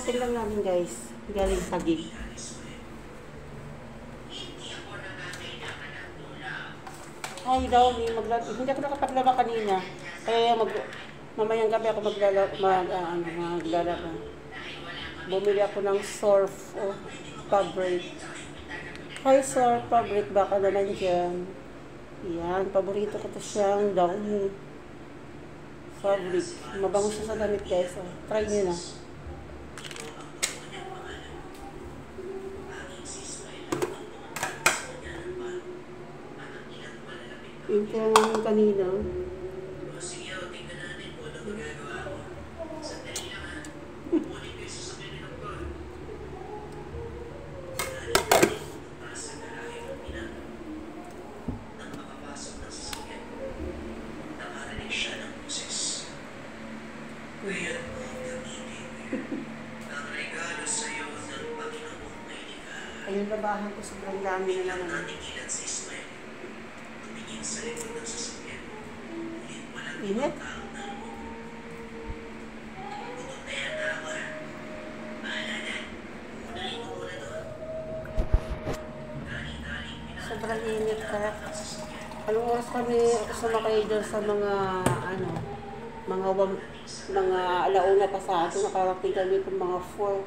Kakarating lang namin guys. Galing sa gig. Ay daw, hindi ako nakapaglaba kanina. Kaya mamayang gabi ako maglalaba. Bumili ako ng Surf fabric. Hi Surf fabric, baka naman dyan. Yan, paborito ko to siyang downy fabric. Mabango siya sa damit guys. Try nyo na. Yung kaya namin kanina. Ayun, labahan ko sobrang dami na naman. Init. Sobrang init kaya. Anong oras kami sumakay doon sa mga mga alauna pa sa atin. Nakarating kami kung mga 4.